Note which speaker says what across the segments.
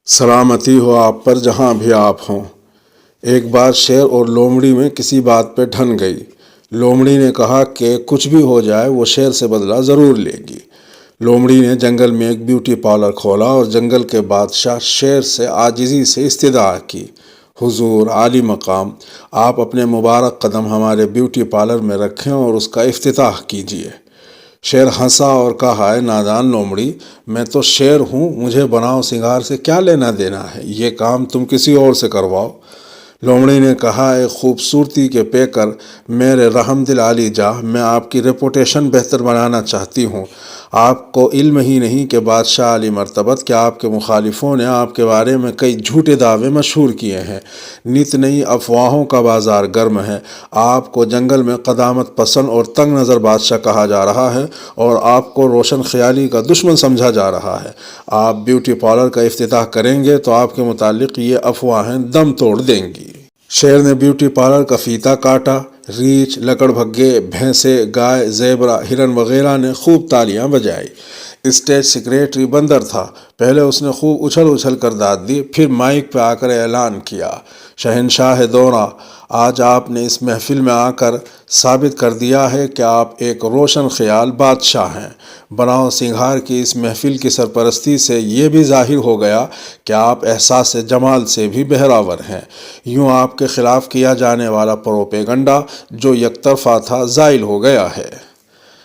Speaker 1: سلامتی ہو آپ پر جہاں بھی آپ ہوں۔ ایک بار شیر اور لومڑی میں کسی بات پہ ٹھن گئی۔ لومڑی نے کہا کہ کچھ بھی ہو جائے وہ شیر سے بدلہ ضرور لے گی۔ لومڑی نے جنگل میں ایک بیوٹی پارلر کھولا اور جنگل کے بادشاہ شیر سے عاجزی سے استدعا کی، حضور عالی مقام، آپ اپنے مبارک قدم ہمارے بیوٹی پارلر میں رکھیں اور اس کا افتتاح کیجیے۔ شیر ہنسا اور کہا، اے نادان لومڑی، میں تو شیر ہوں، مجھے بناؤ سنگار سے کیا لینا دینا ہے؟ یہ کام تم کسی اور سے کرواؤ۔ لومڑی نے کہا، اے خوبصورتی کے پیکر، میرے رحم دل عالی جاہ، میں آپ کی ریپوٹیشن بہتر بنانا چاہتی ہوں۔ آپ کو علم ہی نہیں کہ بادشاہ عالی مرتبت کہ آپ کے مخالفوں نے آپ کے بارے میں کئی جھوٹے دعوے مشہور کیے ہیں۔ نت نئی افواہوں کا بازار گرم ہے۔ آپ کو جنگل میں قدامت پسند اور تنگ نظر بادشاہ کہا جا رہا ہے اور آپ کو روشن خیالی کا دشمن سمجھا جا رہا ہے۔ آپ بیوٹی پارلر کا افتتاح کریں گے تو آپ کے متعلق یہ افواہیں دم توڑ دیں گی۔ شیر نے بیوٹی پارلر کا فیتا کاٹا۔ ریچھ، لکڑ بھگے، بھینسیں، گائے، زیبرا، ہرن وغیرہ نے خوب تالیاں بجائی۔ اسٹیج سیکریٹری بندر تھا۔ پہلے اس نے خوب اچھل اچھل کر داد دی، پھر مائک پہ آ کر اعلان کیا، شہنشاہ دورہ، آج آپ نے اس محفل میں آ کر ثابت کر دیا ہے کہ آپ ایک روشن خیال بادشاہ ہیں۔ بناؤ سنگھار کی اس محفل کی سرپرستی سے یہ بھی ظاہر ہو گیا کہ آپ احساس جمال سے بھی بہراور ہیں۔ یوں آپ کے خلاف کیا جانے والا پروپیگنڈا جو یک طرفہ تھا زائل ہو گیا ہے۔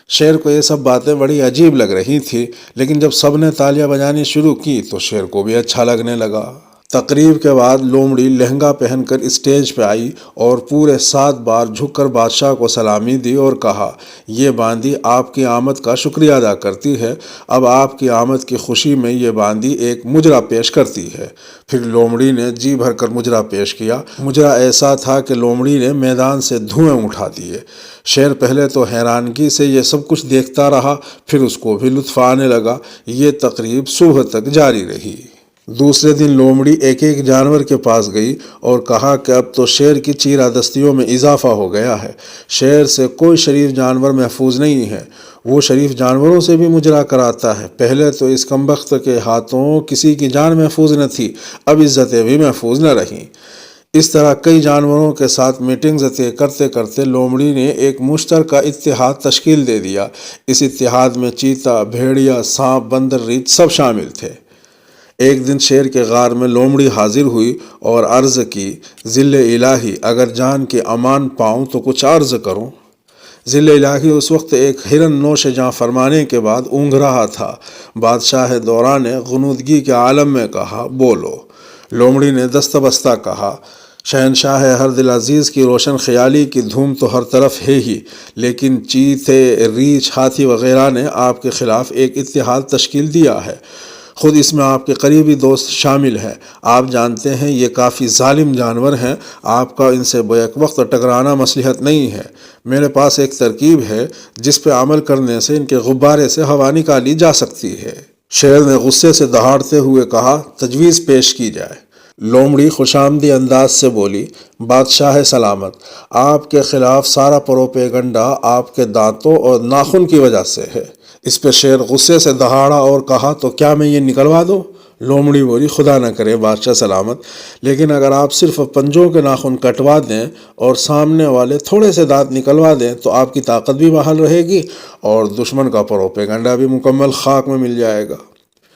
Speaker 1: شیر کو یہ سب باتیں بڑی عجیب لگ رہی تھی، لیکن جب سب نے تالیاں بجانی شروع کی تو شیر کو بھی اچھا لگنے لگا۔ تقریب کے بعد لومڑی لہنگا پہن کر اسٹیج پہ آئی اور پورے 7 بار جھک کر بادشاہ کو سلامی دی اور کہا، یہ باندی آپ کی آمد کا شکریہ ادا کرتی ہے۔ اب آپ کی آمد کی خوشی میں یہ باندی ایک مجرا پیش کرتی ہے۔ پھر لومڑی نے جی بھر کر مجرا پیش کیا۔ مجرا ایسا تھا کہ لومڑی نے میدان سے دھوئیں اٹھا دیے۔ شیر پہلے تو حیرانگی سے یہ سب کچھ دیکھتا رہا، پھر اس کو بھی لطف آنے لگا۔ یہ تقریب صبح تک جاری رہی۔ دوسرے دن لومڑی ایک ایک جانور کے پاس گئی اور کہا کہ اب تو شیر کی چیرہ دستیوں میں اضافہ ہو گیا ہے۔ شیر سے کوئی شریف جانور محفوظ نہیں ہے، وہ شریف جانوروں سے بھی مجرا کراتا ہے۔ پہلے تو اس کمبخت کے ہاتھوں کسی کی جان محفوظ نہ تھی، اب عزتیں بھی محفوظ نہ رہیں۔ اس طرح کئی جانوروں کے ساتھ میٹنگز طے کرتے کرتے لومڑی نے ایک مشترکہ اتحاد تشکیل دے دیا۔ اس اتحاد میں چیتا، بھیڑیا، سانپ، بندر، ریچھ سب شامل تھے۔ ایک دن شیر کے غار میں لومڑی حاضر ہوئی اور عرض کی، ذل الہی، اگر جان کے امان پاؤں تو کچھ عرض کروں۔ ذل الہی اس وقت ایک ہرن نوش جاں فرمانے کے بعد اونگھ رہا تھا۔ بادشاہ دورہ نے غنودگی کے عالم میں کہا، بولو۔ لومڑی نے دستہ بستہ کہا، شہنشاہ ہر دل عزیز کی روشن خیالی کی دھوم تو ہر طرف ہے ہی، لیکن چیتے، ریچھ، ہاتھی وغیرہ نے آپ کے خلاف ایک اتحاد تشکیل دیا ہے۔ خود اس میں آپ کے قریبی دوست شامل ہیں۔ آپ جانتے ہیں یہ کافی ظالم جانور ہیں، آپ کا ان سے بیک وقت ٹکرانا مصلحت نہیں ہے۔ میرے پاس ایک ترکیب ہے جس پہ عمل کرنے سے ان کے غبارے سے ہوا نکالی جا سکتی ہے۔ شیر نے غصے سے دہاڑتے ہوئے کہا، تجویز پیش کی جائے۔ لومڑی خوشامدی انداز سے بولی، بادشاہ سلامت، آپ کے خلاف سارا پروپیگنڈا آپ کے دانتوں اور ناخن کی وجہ سے ہے۔ اس پہ شیر غصے سے دہاڑا اور کہا، تو کیا میں یہ نکلوا دوں؟ لومڑی بولی، خدا نہ کرے بادشاہ سلامت، لیکن اگر آپ صرف پنجوں کے ناخن کٹوا دیں اور سامنے والے تھوڑے سے دانت نکلوا دیں تو آپ کی طاقت بھی بحال رہے گی اور دشمن کا پروپیگنڈا بھی مکمل خاک میں مل جائے گا۔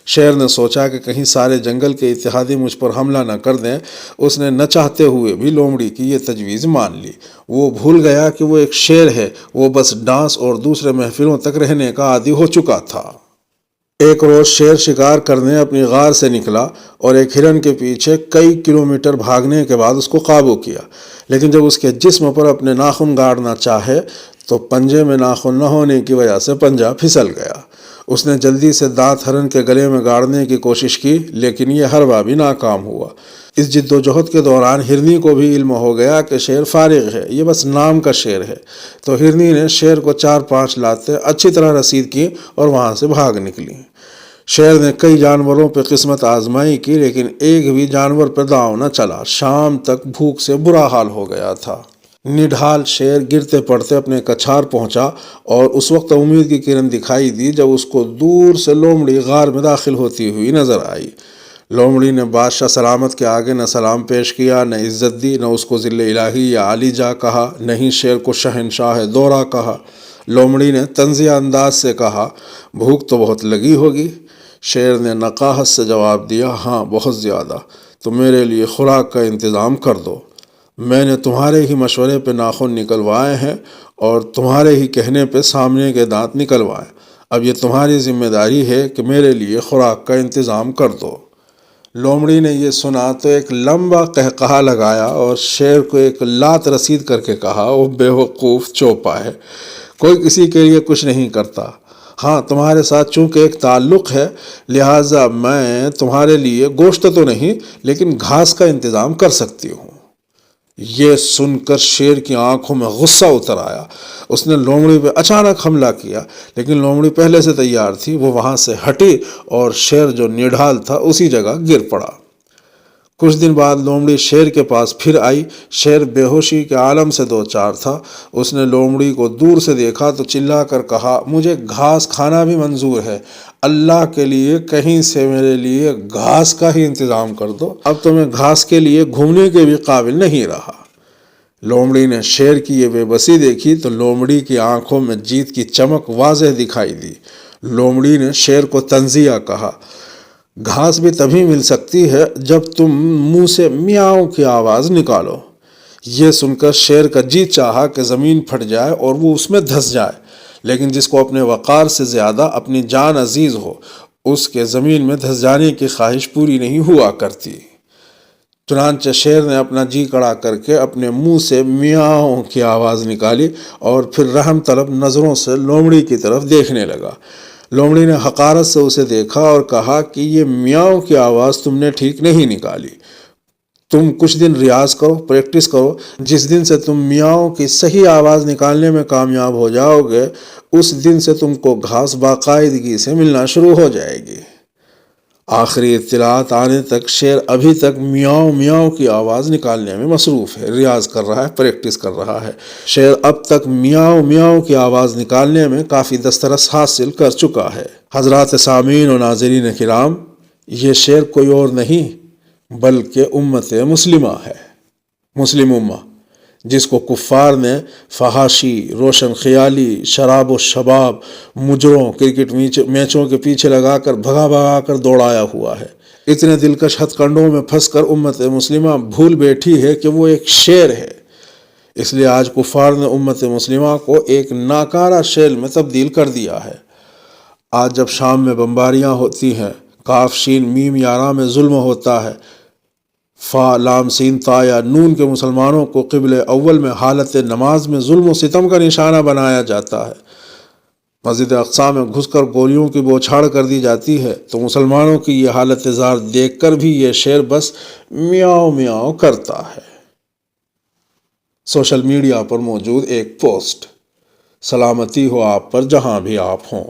Speaker 1: شیر نے سوچا کہ کہیں سارے جنگل کے اتحادی مجھ پر حملہ نہ کر دیں۔ اس نے نہ چاہتے ہوئے بھی لومڑی کی یہ تجویز مان لی۔ وہ بھول گیا کہ وہ ایک شیر ہے، وہ بس ڈانس اور دوسرے محفلوں تک رہنے کا عادی ہو چکا تھا۔ ایک روز شیر شکار کرنے اپنی غار سے نکلا اور ایک ہرن کے پیچھے کئی کلومیٹر بھاگنے کے بعد اس کو قابو کیا، لیکن جب اس کے جسم پر اپنے ناخن گاڑنا چاہے تو پنجے میں ناخن نہ ہونے کی وجہ سے پنجہ پھسل گیا۔ اس نے جلدی سے دانت ہرن کے گلے میں گاڑنے کی کوشش کی، لیکن یہ ہر بار بھی ناکام ہوا۔ اس جد و جہد کے دوران ہرنی کو بھی علم ہو گیا کہ شیر فارغ ہے، یہ بس نام کا شیر ہے، تو ہرنی نے شیر کو 4-5 لاتیں اچھی طرح رسید کی اور وہاں سے بھاگ نکلی۔ شیر نے کئی جانوروں پہ قسمت آزمائی کی، لیکن ایک بھی جانور پہ داؤ نہ چلا۔ شام تک بھوک سے برا حال ہو گیا تھا۔ نڈھال شیر گرتے پڑتے اپنے کچھار پہنچا اور اس وقت امید کی کرن دکھائی دی جب اس کو دور سے لومڑی غار میں داخل ہوتی ہوئی نظر آئی۔ لومڑی نے بادشاہ سلامت کے آگے نہ سلام پیش کیا، نہ عزت دی، نہ اس کو ذل الہی یا علی جا کہا، نہ ہی شیر کو شہنشاہ دورہ کہا۔ لومڑی نے طنزیہ انداز سے کہا، بھوک تو بہت لگی ہوگی؟ شیر نے نقاہت سے جواب دیا، ہاں بہت زیادہ، تو میرے لیے خوراک کا انتظام کر دو۔ میں نے تمہارے ہی مشورے پہ ناخن نکلوائے ہیں اور تمہارے ہی کہنے پہ سامنے کے دانت نکلوائے، اب یہ تمہاری ذمہ داری ہے کہ میرے لیے خوراک کا انتظام کر دو۔ لومڑی نے یہ سنا تو ایک لمبا قہقہا لگایا اور شیر کو ایک لات رسید کر کے کہا، وہ بے وقوف چوپا ہے، کوئی کسی کے لیے کچھ نہیں کرتا۔ ہاں تمہارے ساتھ چونکہ ایک تعلق ہے، لہٰذا میں تمہارے لیے گوشت تو نہیں لیکن گھاس کا انتظام کر سکتی ہوں۔ یہ سن کر شیر کی آنکھوں میں غصہ اتر آیا، اس نے لومڑی پہ اچانک حملہ کیا، لیکن لومڑی پہلے سے تیار تھی، وہ وہاں سے ہٹی اور شیر جو نڈھال تھا اسی جگہ گر پڑا۔ کچھ دن بعد لومڑی شیر کے پاس پھر آئی، شیر بے ہوشی کے عالم سے دو چار تھا، اس نے لومڑی کو دور سے دیکھا تو چلا کر کہا، مجھے گھاس کھانا بھی منظور ہے، اللہ کے لیے کہیں سے میرے لیے گھاس کا ہی انتظام کر دو، اب تو میں گھاس کے لیے گھومنے کے بھی قابل نہیں رہا۔ لومڑی نے شیر کی یہ بے بسی دیکھی تو لومڑی کی آنکھوں میں جیت کی چمک واضح دکھائی دی۔ لومڑی نے شیر کو طنزیہ کہا، گھاس بھی تبھی مل سکتی ہے جب تم منہ سے میاؤں کی آواز نکالو۔ یہ سن کر شیر کا جی چاہا کہ زمین پھٹ جائے اور وہ اس میں دھس جائے، لیکن جس کو اپنے وقار سے زیادہ اپنی جان عزیز ہو، اس کے زمین میں دھس جانے کی خواہش پوری نہیں ہوا کرتی۔ چنانچہ شیر نے اپنا جی کڑا کر کے اپنے منہ سے میاؤں کی آواز نکالی اور پھر رحم طلب نظروں سے لومڑی کی طرف دیکھنے لگا۔ لومڑی نے حقارت سے اسے دیکھا اور کہا کہ یہ میاؤں کی آواز تم نے ٹھیک نہیں نکالی، تم کچھ دن ریاض کرو، پریکٹس کرو، جس دن سے تم میاؤں کی صحیح آواز نکالنے میں کامیاب ہو جاؤ گے، اس دن سے تم کو گھاس باقاعدگی سے ملنا شروع ہو جائے گی۔ آخری اطلاعات آنے تک شیر ابھی تک میاؤں میاؤں کی آواز نکالنے میں مصروف ہے، ریاض کر رہا ہے، پریکٹس کر رہا ہے۔ شیر اب تک میاؤں میاؤں کی آواز نکالنے میں کافی دسترس حاصل کر چکا ہے۔ حضرات سامعین و ناظرین کرام، یہ شیر کوئی اور نہیں بلکہ امت مسلمہ ہے، مسلم امہ، جس کو کفار نے فحاشی، روشن خیالی، شراب و شباب، مجروں، کرکٹ میچوں کے پیچھے لگا کر بھگا بھگا کر دوڑایا ہوا ہے۔ اتنے دلکش ہتھ کنڈوں میں پھنس کر امت مسلمہ بھول بیٹھی ہے کہ وہ ایک شیر ہے، اس لیے آج کفار نے امت مسلمہ کو ایک ناکارہ شیر میں تبدیل کر دیا ہے۔ آج جب شام میں بمباریاں ہوتی ہیں، کاف شین میم یارا میں ظلم ہوتا ہے، فا لام سین تا یا نون کے مسلمانوں کو قبل اول میں حالت نماز میں ظلم و ستم کا نشانہ بنایا جاتا ہے، مسجد اقصی میں گھس کر گولیوں کی بوچھاڑ کر دی جاتی ہے، تو مسلمانوں کی یہ حالت زار دیکھ کر بھی یہ شیر بس میاؤں میاؤں کرتا ہے۔ سوشل میڈیا پر موجود ایک پوسٹ، سلامتی ہو آپ پر جہاں بھی آپ ہوں۔